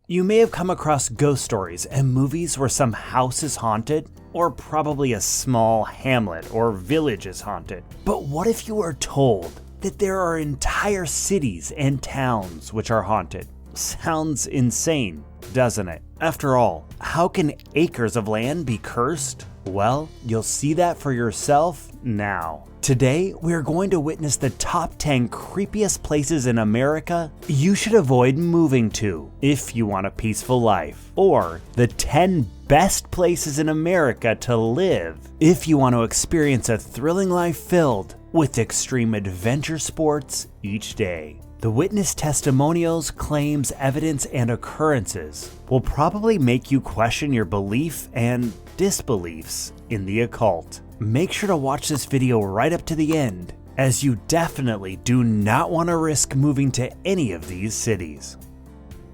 You may have come across ghost stories and movies where some house is haunted, or probably a small hamlet or village is haunted. But what if you were told that there are entire cities and towns which are haunted? Sounds insane, doesn't it? After all, how can acres of land be cursed? Well, you'll see that for yourself now. Today, we're going to witness the top 10 creepiest places in America you should avoid moving to if you want a peaceful life, or the 10 best places in America to live if you want to experience a thrilling life filled with extreme adventure sports each day. The witness testimonials, claims, evidence, and occurrences will probably make you question your belief and disbeliefs in the occult. Make sure to watch this video right up to the end, as you definitely do not want to risk moving to any of these cities.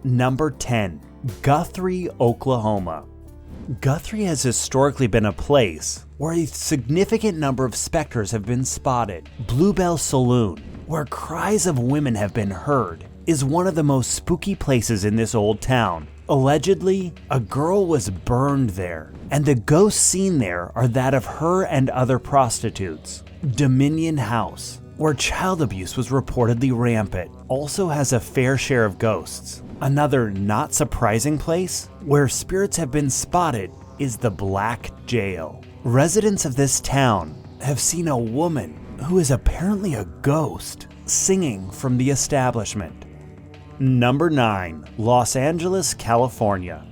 Number 10. Guthrie, Oklahoma. Guthrie has historically been a place where a significant number of specters have been spotted. Bluebell Saloon, where cries of women have been heard, is one of the most spooky places in this old town. Allegedly, a girl was burned there, and the ghosts seen there are that of her and other prostitutes. Dominion House, where child abuse was reportedly rampant, also has a fair share of ghosts. Another not surprising place where spirits have been spotted is the Black Jail. Residents of this town have seen a woman who is apparently a ghost singing from the establishment. Number 9. Los Angeles, California.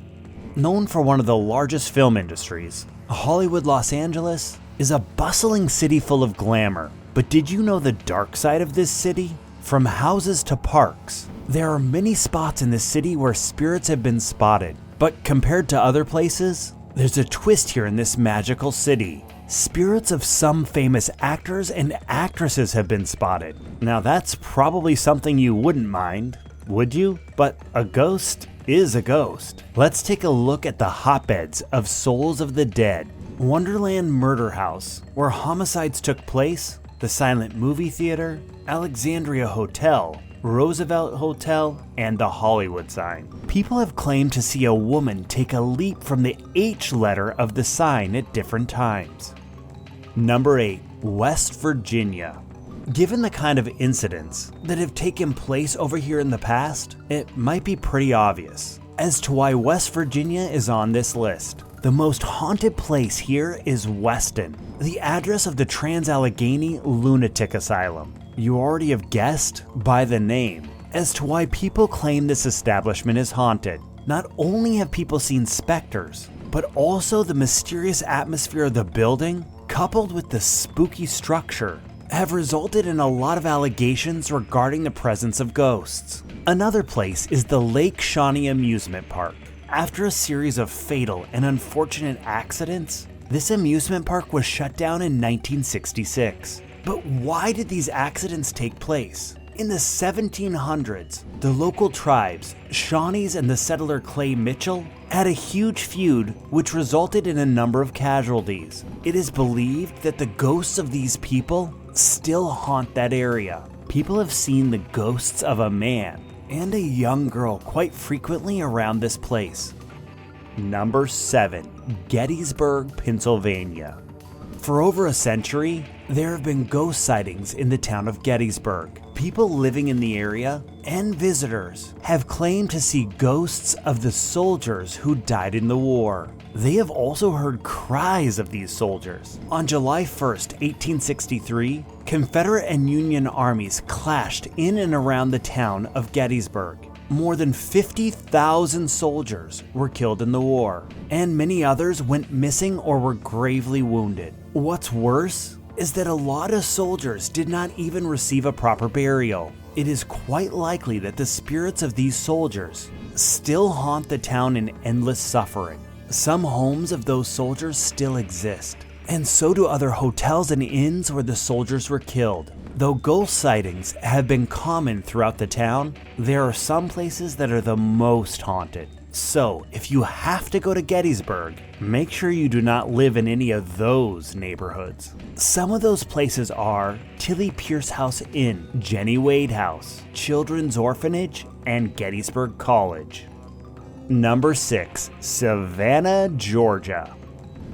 Known for one of the largest film industries, Hollywood Los Angeles is a bustling city full of glamour. But did you know the dark side of this city? From houses to parks, there are many spots in this city where spirits have been spotted. But compared to other places, there's a twist here in this magical city. Spirits of some famous actors and actresses have been spotted. Now that's probably something you wouldn't mind, would you? But a ghost is a ghost. Let's take a look at the hotbeds of souls of the dead. Wonderland Murder House, where homicides took place, the Silent Movie Theater, Alexandria Hotel, Roosevelt Hotel, and the Hollywood sign. People have claimed to see a woman take a leap from the H letter of the sign at different times. Number 8. West Virginia. Given the kind of incidents that have taken place over here in the past, it might be pretty obvious as to why West Virginia is on this list. The most haunted place here is Weston, the address of the Trans-Allegheny Lunatic Asylum. You already have guessed by the name as to why people claim this establishment is haunted. Not only have people seen specters, but also the mysterious atmosphere of the building, coupled with the spooky structure, have resulted in a lot of allegations regarding the presence of ghosts. Another place is the Lake Shawnee Amusement Park. After a series of fatal and unfortunate accidents, this amusement park was shut down in 1966. But why did these accidents take place? In the 1700s, the local tribes, Shawnees and the settler Clay Mitchell, had a huge feud which resulted in a number of casualties. It is believed that the ghosts of these people still haunt that area. People have seen the ghosts of a man and a young girl quite frequently around this place. Number 7. Gettysburg, Pennsylvania. For over a century, there have been ghost sightings in the town of Gettysburg. People living in the area and visitors have claimed to see ghosts of the soldiers who died in the war. They have also heard cries of these soldiers. On July 1st, 1863, Confederate and Union armies clashed in and around the town of Gettysburg. More than 50,000 soldiers were killed in the war, and many others went missing or were gravely wounded. What's worse is that a lot of soldiers did not even receive a proper burial. It is quite likely that the spirits of these soldiers still haunt the town in endless suffering. Some homes of those soldiers still exist, and so do other hotels and inns where the soldiers were killed. Though ghost sightings have been common throughout the town, there are some places that are the most haunted. So, if you have to go to Gettysburg, make sure you do not live in any of those neighborhoods. Some of those places are Tilly Pierce House Inn, Jenny Wade House, Children's Orphanage, and Gettysburg College. Number 6. Savannah, Georgia.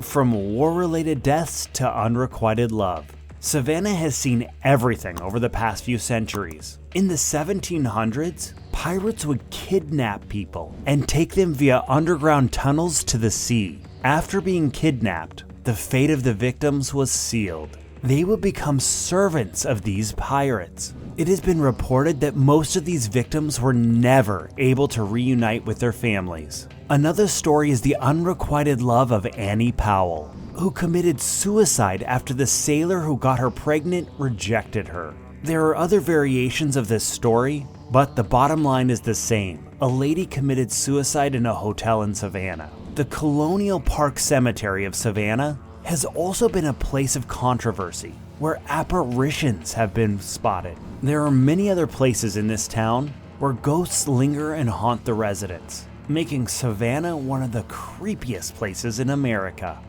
From war-related deaths to unrequited love, Savannah has seen everything over the past few centuries. In the 1700s, pirates would kidnap people and take them via underground tunnels to the sea. After being kidnapped, the fate of the victims was sealed. They would become servants of these pirates. It has been reported that most of these victims were never able to reunite with their families. Another story is the unrequited love of Annie Powell, who committed suicide after the sailor who got her pregnant rejected her. There are other variations of this story, but the bottom line is the same. A lady committed suicide in a hotel in Savannah. The Colonial Park Cemetery of Savannah has also been a place of controversy, where apparitions have been spotted. There are many other places in this town where ghosts linger and haunt the residents, making Savannah one of the creepiest places in America.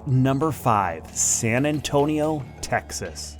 Number 5. San Antonio, Texas.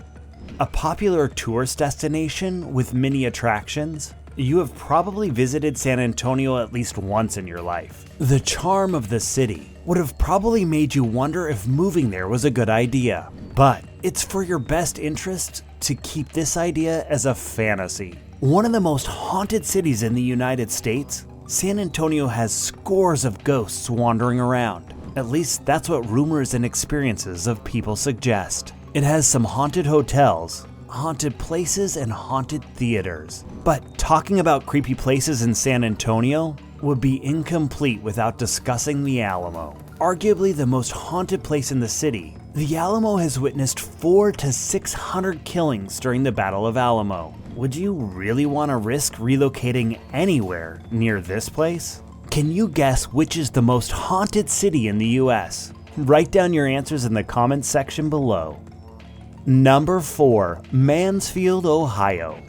A popular tourist destination with many attractions, you have probably visited San Antonio at least once in your life. The charm of the city would have probably made you wonder if moving there was a good idea, but it's for your best interest to keep this idea as a fantasy. One of the most haunted cities in the United States, San Antonio has scores of ghosts wandering around. At least that's what rumors and experiences of people suggest. It has some haunted hotels, haunted places, and haunted theaters. But talking about creepy places in San Antonio would be incomplete without discussing the Alamo. Arguably the most haunted place in the city, the Alamo has witnessed 400 to 600 killings during the Battle of Alamo. Would you really want to risk relocating anywhere near this place? Can you guess which is the most haunted city in the US? Write down your answers in the comments section below. Number 4. Mansfield, Ohio.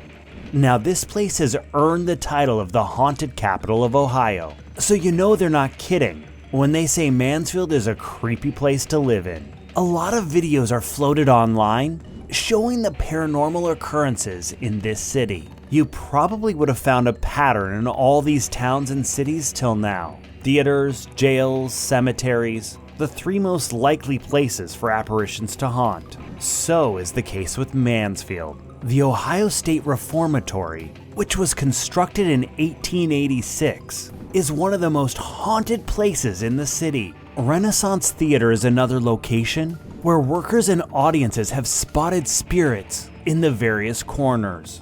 Now this place has earned the title of the haunted capital of Ohio, so you know they're not kidding when they say Mansfield is a creepy place to live in. A lot of videos are floated online showing the paranormal occurrences in this city. You probably would have found a pattern in all these towns and cities till now. Theaters, jails, cemeteries, the 3 most likely places for apparitions to haunt. So is the case with Mansfield. The Ohio State Reformatory, which was constructed in 1886, is one of the most haunted places in the city. Renaissance Theater is another location where workers and audiences have spotted spirits in the various corners.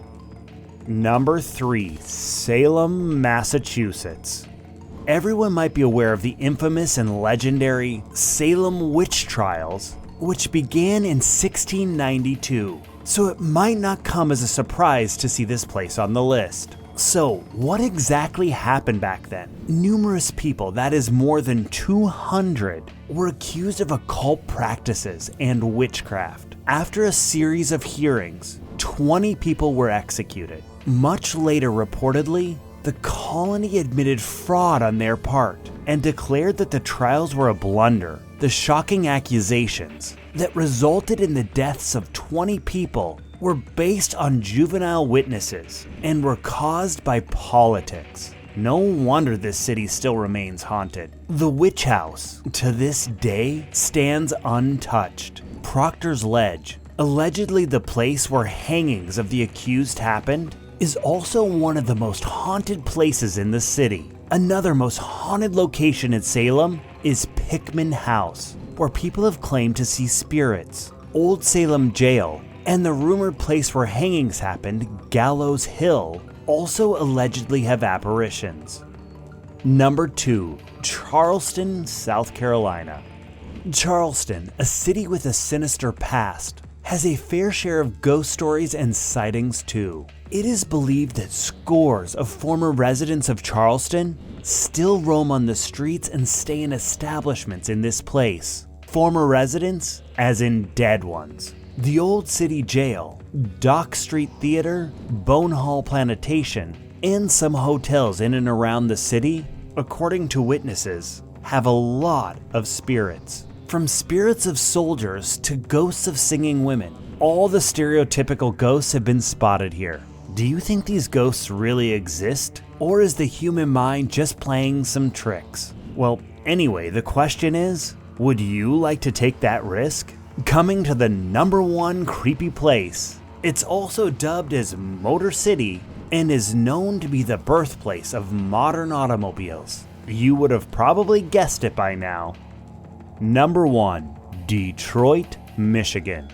Number 3. Salem, Massachusetts. Everyone might be aware of the infamous and legendary Salem witch trials, which began in 1692. So it might not come as a surprise to see this place on the list. So what exactly happened back then? Numerous people, that is more than 200, were accused of occult practices and witchcraft. After a series of hearings, 20 people were executed. Much later, reportedly, the colony admitted fraud on their part and declared that the trials were a blunder. The shocking accusations that resulted in the deaths of 20 people were based on juvenile witnesses and were caused by politics. No wonder this city still remains haunted. The Witch House, to this day, stands untouched. Proctor's Ledge, allegedly the place where hangings of the accused happened, is also one of the most haunted places in the city. Another most haunted location in Salem is Pickman House, where people have claimed to see spirits. Old Salem Jail and the rumored place where hangings happened, Gallows Hill, also allegedly have apparitions. Number 2. Charleston, South Carolina. Charleston, a city with a sinister past, has a fair share of ghost stories and sightings too. It is believed that scores of former residents of Charleston still roam on the streets and stay in establishments in this place. Former residents, as in dead ones. The Old City Jail, Dock Street Theater, Bone Hall Plantation, and some hotels in and around the city, according to witnesses, have a lot of spirits. From spirits of soldiers to ghosts of singing women, all the stereotypical ghosts have been spotted here. Do you think these ghosts really exist? Or is the human mind just playing some tricks? Well, anyway, the question is, would you like to take that risk? Coming to the #1 creepy place. It's also dubbed as Motor City and is known to be the birthplace of modern automobiles. You would have probably guessed it by now. Number 1, Detroit, Michigan.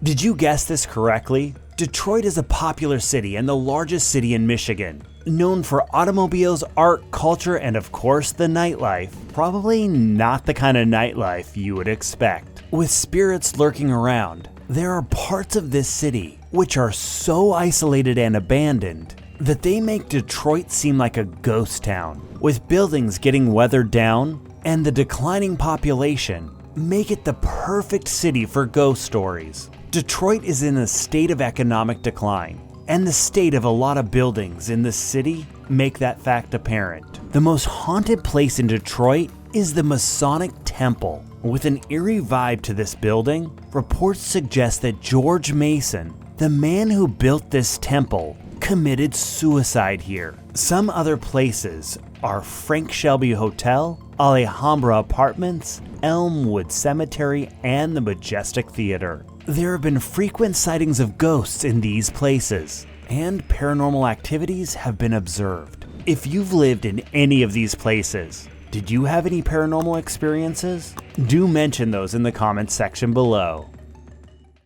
Did you guess this correctly? Detroit is a popular city and the largest city in Michigan, known for automobiles, art, culture, and of course the nightlife. Probably not the kind of nightlife you would expect. With spirits lurking around, there are parts of this city which are so isolated and abandoned that they make Detroit seem like a ghost town, with buildings getting weathered down and the declining population make it the perfect city for ghost stories. Detroit is in a state of economic decline, and the state of a lot of buildings in the city make that fact apparent. The most haunted place in Detroit is the Masonic Temple. With an eerie vibe to this building, reports suggest that George Mason, the man who built this temple, committed suicide here. Some other places are Frank Shelby Hotel, Alhambra Apartments, Elmwood Cemetery, and the Majestic Theater. There have been frequent sightings of ghosts in these places, and paranormal activities have been observed. If you've lived in any of these places, did you have any paranormal experiences? Do mention those in the comments section below.